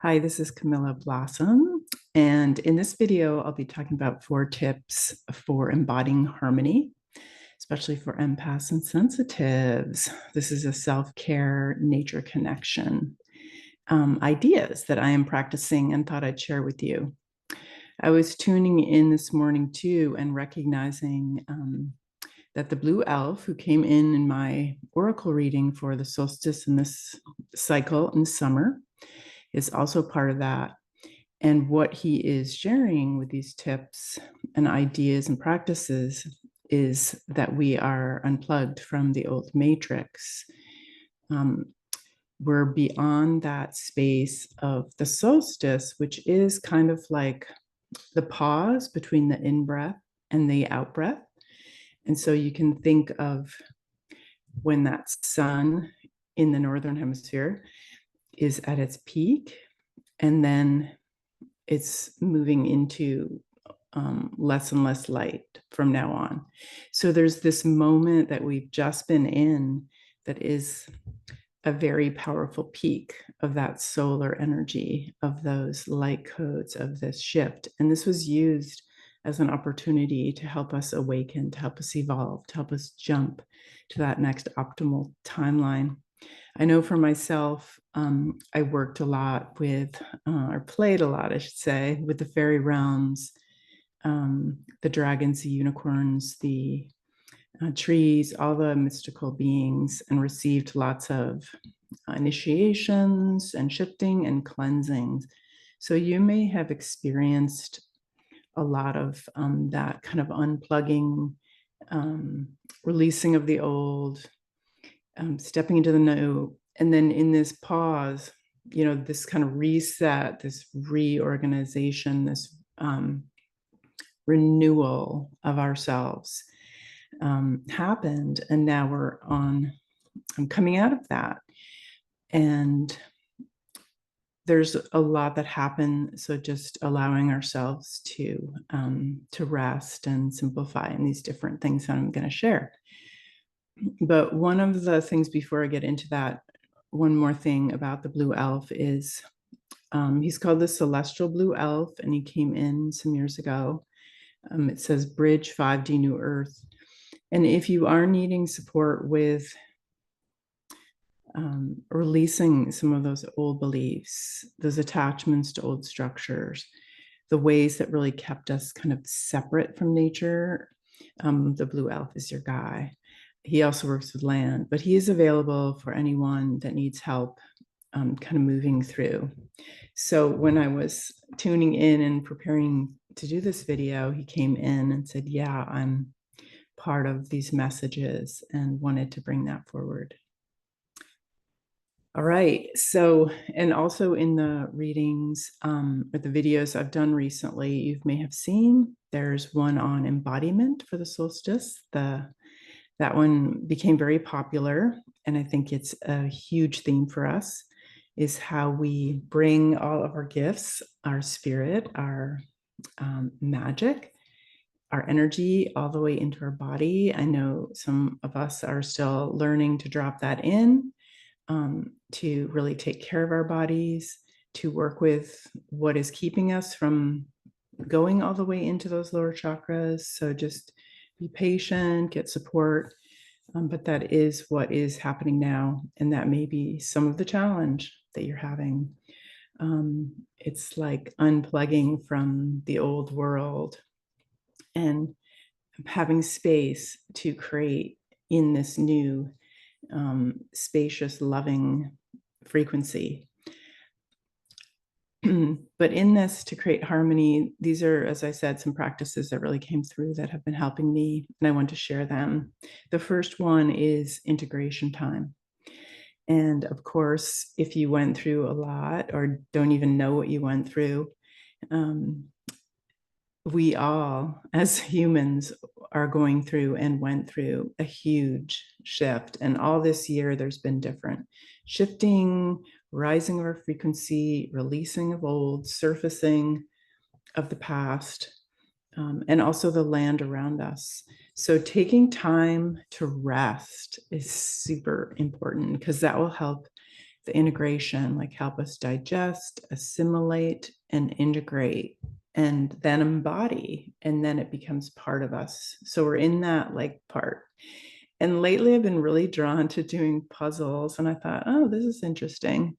Hi, this is Camilla Blossom, and in this video, I'll be talking about 4 tips for embodying harmony, especially for empaths and sensitives. This is a self-care nature connection ideas that I am practicing and thought I'd share with you. I was tuning in this morning too and recognizing that the blue elf who came in my oracle reading for the solstice in this cycle in summer is also part of that. And what he is sharing with these tips and ideas and practices is that we are unplugged from the old matrix. We're beyond that space of the solstice, which is kind of like the pause between the in breath and the out breath. And so you can think of when that sun in the northern hemisphere is at its peak, and then it's moving into less and less light from now on. So there's this moment that we've just been in that is a very powerful peak of that solar energy, of those light codes, of this shift. And this was used as an opportunity to help us awaken, to help us evolve, to help us jump to that next optimal timeline. I know for myself, I worked a lot with, or played a lot, I should say, with the fairy realms, the dragons, the unicorns, the trees, all the mystical beings, and received lots of initiations and shifting and cleansings. So you may have experienced a lot of that kind of unplugging, releasing of the old, stepping into the new, and then in this pause, this kind of reset, this reorganization, this renewal of ourselves happened. And now I'm coming out of that. And there's a lot that happened. So just allowing ourselves to rest and simplify in these different things that I'm going to share. But one of the things before I get into that, one more thing about the blue elf is he's called the celestial blue elf, and he came in some years ago. It says Bridge 5D New Earth. And if you are needing support with releasing some of those old beliefs, those attachments to old structures, the ways that really kept us kind of separate from nature, the blue elf is your guy. He also works with land, but he is available for anyone that needs help kind of moving through. So when I was tuning in and preparing to do this video, he came in and said, yeah, I'm part of these messages, and wanted to bring that forward. All right. So, and also in the readings or the videos I've done recently, you may have seen there's one on embodiment for the solstice. That one became very popular, and I think it's a huge theme for us, is how we bring all of our gifts, our spirit, our magic, our energy all the way into our body. I know some of us are still learning to drop that in, to really take care of our bodies, to work with what is keeping us from going all the way into those lower chakras. So just be patient, get support. But that is what is happening now. And that may be some of the challenge that you're having. It's like unplugging from the old world and having space to create in this new spacious, loving frequency. But in this, to create harmony, these are, as I said, some practices that really came through that have been helping me, and I want to share them. The first one is integration time. And of course, if you went through a lot or don't even know what you went through, we all, as humans, are going through and went through a huge shift. And all this year, there's been different shifting, rising of our frequency, releasing of old, surfacing of the past, and also the land around us. So taking time to rest is super important, because that will help the integration, like help us digest, assimilate, and integrate, and then embody, and then it becomes part of us. So we're in that like part. And lately I've been really drawn to doing puzzles, and I thought, oh, this is interesting.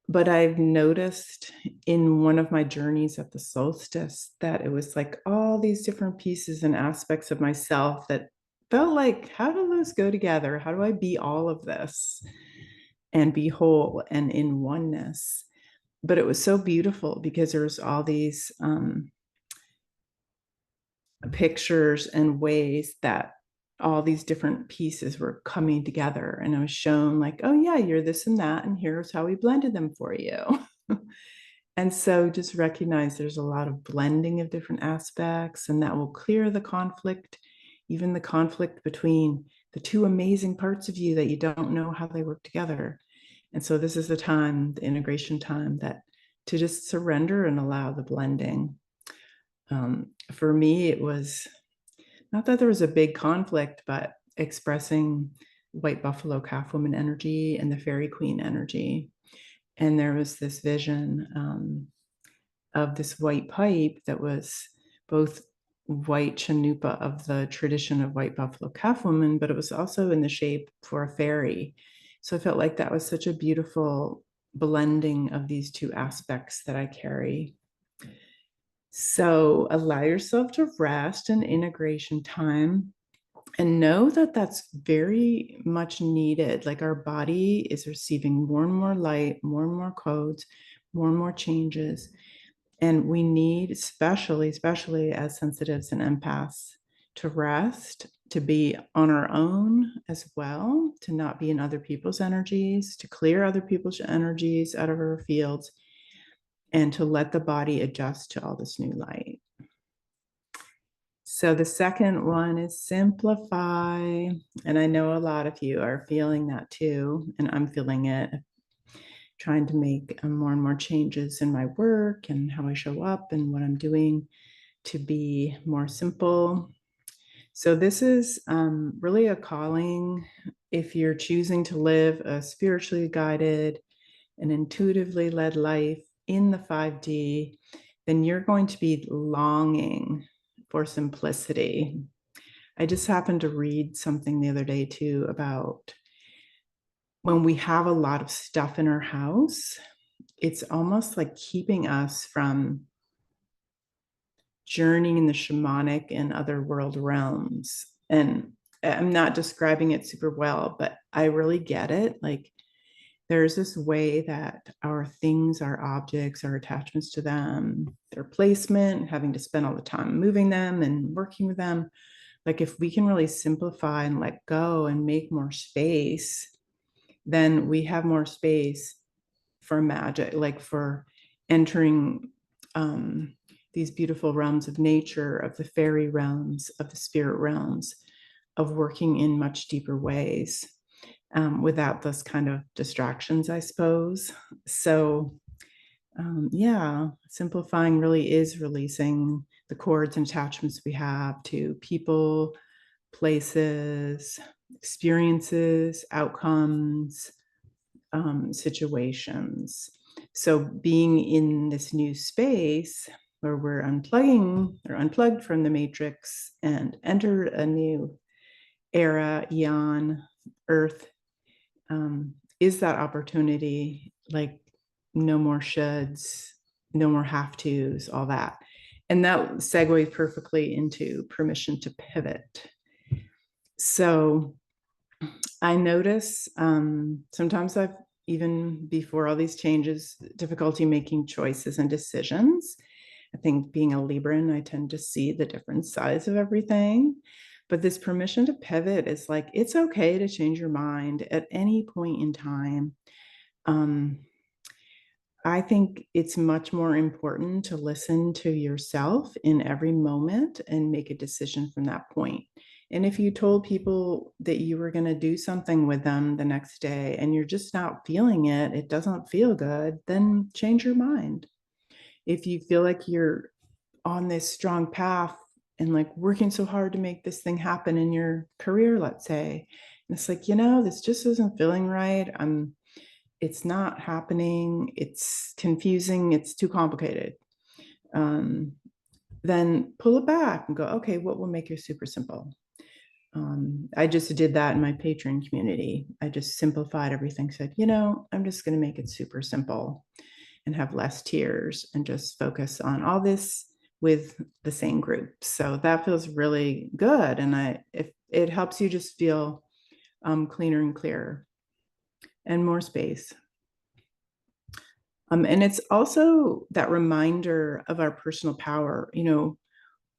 But I've noticed in one of my journeys at the solstice that it was like all these different pieces and aspects of myself that felt like, how do those go together? How do I be all of this and be whole and in oneness? But it was so beautiful because there's all these pictures and ways that all these different pieces were coming together. And I was shown like, oh yeah, you're this and that, and here's how we blended them for you. And so just recognize there's a lot of blending of different aspects, and that will clear the conflict, even the conflict between the two amazing parts of you that you don't know how they work together. And so this is the time, the integration time, that to just surrender and allow the blending. For me, it was not that there was a big conflict, but expressing white buffalo calf woman energy and the fairy queen energy. And there was this vision of this white pipe that was both white chanupa of the tradition of white buffalo calf woman, but it was also in the shape for a fairy. So I felt like that was such a beautiful blending of these two aspects that I carry. So allow yourself to rest in integration time and know that that's very much needed. Like our body is receiving more and more light, more and more codes, more and more changes. And we need, especially as sensitives and empaths, to rest, to be on our own as well, to not be in other people's energies, to clear other people's energies out of our fields, and to let the body adjust to all this new light. So the second one is simplify. And I know a lot of you are feeling that too, and I'm feeling it, trying to make more and more changes in my work and how I show up and what I'm doing to be more simple. So this is really a calling. If you're choosing to live a spiritually guided and intuitively led life in the 5D, then you're going to be longing for simplicity. I just happened to read something the other day too about when we have a lot of stuff in our house, it's almost like keeping us from journeying in the shamanic and other world realms. And I'm not describing it super well, but I really get it. Like there's this way that our things, our objects, our attachments to them, their placement, having to spend all the time moving them and working with them. Like if we can really simplify and let go and make more space, then we have more space for magic, like for entering these beautiful realms of nature, of the fairy realms, of the spirit realms, of working in much deeper ways without those kind of distractions, I suppose. So yeah, simplifying really is releasing the cords and attachments we have to people, places, experiences, outcomes, situations. So being in this new space where we're unplugging or unplugged from the matrix and enter a new era, eon, earth, is that opportunity, like no more shoulds, no more have tos, all that. And that segues perfectly into permission to pivot. So I notice sometimes I've, even before all these changes, difficulty making choices and decisions. I think being a Libran, I tend to see the different sides of everything. But this permission to pivot is like, it's okay to change your mind at any point in time. I think it's much more important to listen to yourself in every moment and make a decision from that point. And if you told people that you were going to do something with them the next day and you're just not feeling it, it doesn't feel good, then change your mind. If you feel like you're on this strong path and like working so hard to make this thing happen in your career, let's say, and it's like, this just isn't feeling right. I'm it's not happening, it's confusing, it's too complicated, then pull it back and go, okay, what will make it super simple? I just did that in my patron community. I just simplified everything, said, I'm just going to make it super simple and have less tiers and just focus on all this with the same group. So that feels really good. And if it helps you just feel cleaner and clearer and more space. And it's also that reminder of our personal power.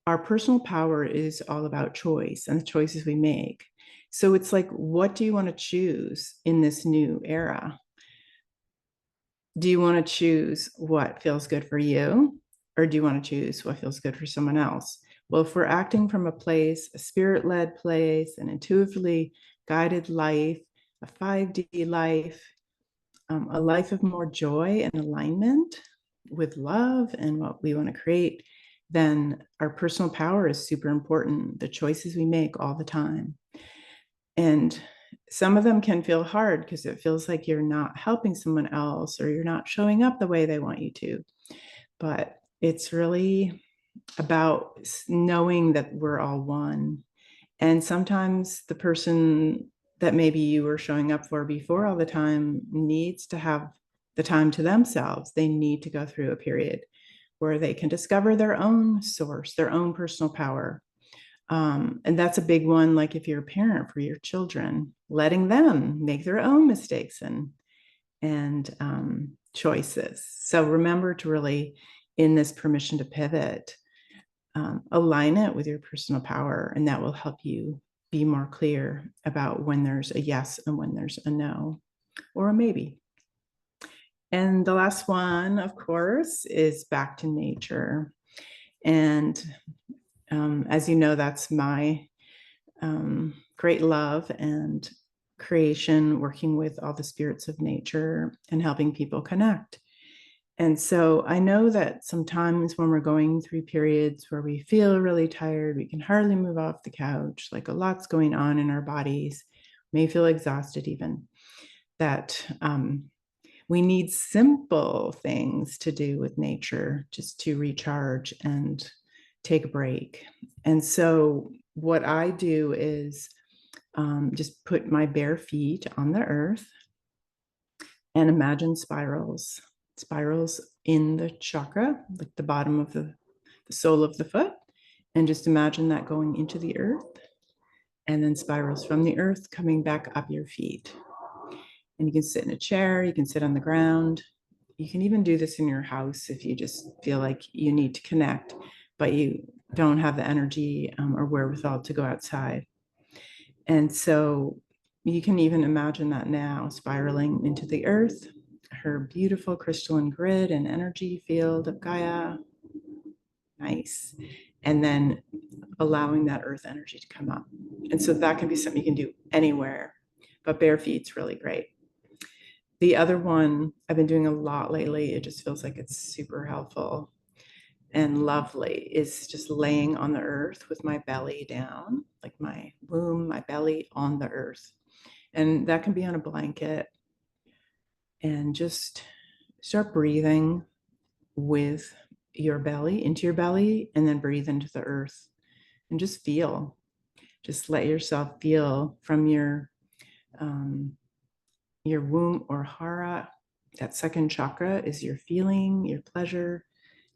Our personal power is all about choice and the choices we make. So it's like, what do you want to choose in this new era? Do you want to choose what feels good for you? Or do you want to choose what feels good for someone else? Well, if we're acting from a spirit-led place, an intuitively guided life, a 5D life, a life of more joy and alignment with love and what we want to create, then our personal power is super important. The choices we make all the time. And some of them can feel hard because it feels like you're not helping someone else or you're not showing up the way they want you to. But it's really about knowing that we're all one. And sometimes the person that maybe you were showing up for before all the time needs to have the time to themselves. They need to go through a period where they can discover their own source, their own personal power. And that's a big one, like if you're a parent for your children, letting them make their own mistakes and choices. So remember to really, in this permission to pivot, align it with your personal power, and that will help you be more clear about when there's a yes and when there's a no or a maybe. And the last one, of course, is back to nature. And as you know, that's my great love and creation, working with all the spirits of nature and helping people connect. And so I know that sometimes when we're going through periods where we feel really tired, we can hardly move off the couch, like a lot's going on in our bodies, may feel exhausted even, that we need simple things to do with nature just to recharge and take a break. And so what I do is just put my bare feet on the earth and imagine spirals in the chakra, like the bottom of the sole of the foot. And just imagine that going into the earth and then spirals from the earth coming back up your feet. And you can sit in a chair, you can sit on the ground. You can even do this in your house if you just feel like you need to connect, but you don't have the energy or wherewithal to go outside. And so you can even imagine that now, spiraling into the earth, her beautiful crystalline grid and energy field of Gaia. Nice. And then allowing that earth energy to come up. And so that can be something you can do anywhere, but bare feet's really great. The other one I've been doing a lot lately, it just feels like it's super helpful and lovely, is just laying on the earth with my belly down, like my womb, my belly on the earth. And that can be on a blanket, and just start breathing with your belly into your belly, and then breathe into the earth and just feel. Just let yourself feel from your womb or hara. That second chakra is your feeling, your pleasure,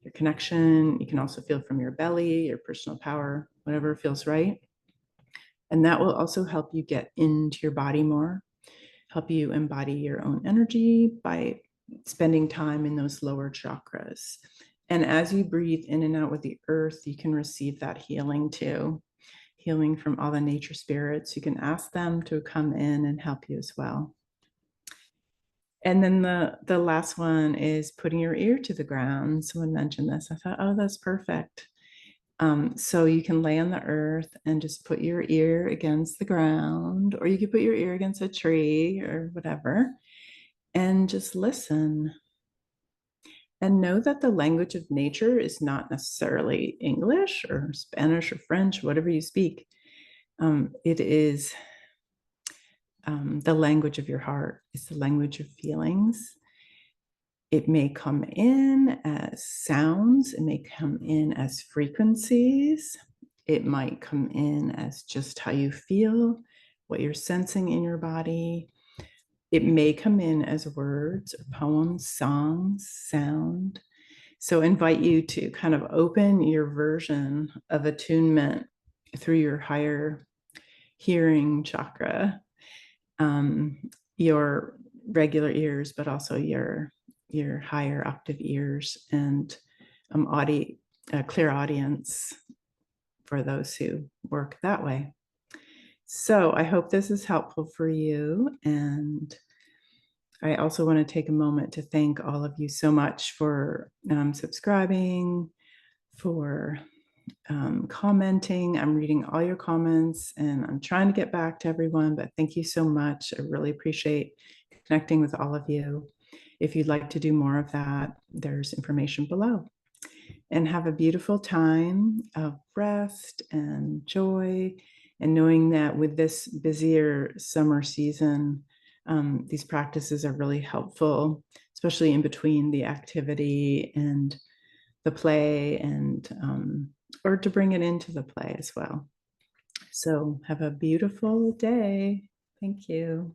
your connection. You can also feel from your belly, your personal power, whatever feels right. And that will also help you get into your body more, help you embody your own energy by spending time in those lower chakras. And as you breathe in and out with the earth, you can receive that healing too, healing from all the nature spirits. You can ask them to come in and help you as well. And then the last one is putting your ear to the ground. Someone mentioned this. I thought, oh, that's perfect. So you can lay on the earth and just put your ear against the ground, or you could put your ear against a tree or whatever, and just listen. And know that the language of nature is not necessarily English or Spanish or French, whatever you speak. It is the language of your heart. It's the language of feelings. It may come in as sounds, it may come in as frequencies, it might come in as just how you feel, what you're sensing in your body. It may come in as words or poems, songs, sound. So invite you to kind of open your version of attunement through your higher hearing chakra, your regular ears, but also your higher octave ears, and clear audience for those who work that way. So I hope this is helpful for you. And I also want to take a moment to thank all of you so much for subscribing, for commenting. I'm reading all your comments and I'm trying to get back to everyone, but thank you so much. I really appreciate connecting with all of you. If you'd like to do more of that, there's information below. And have a beautiful time of rest and joy, and knowing that with this busier summer season, these practices are really helpful, especially in between the activity and the play, and or to bring it into the play as well. So have a beautiful day. Thank you.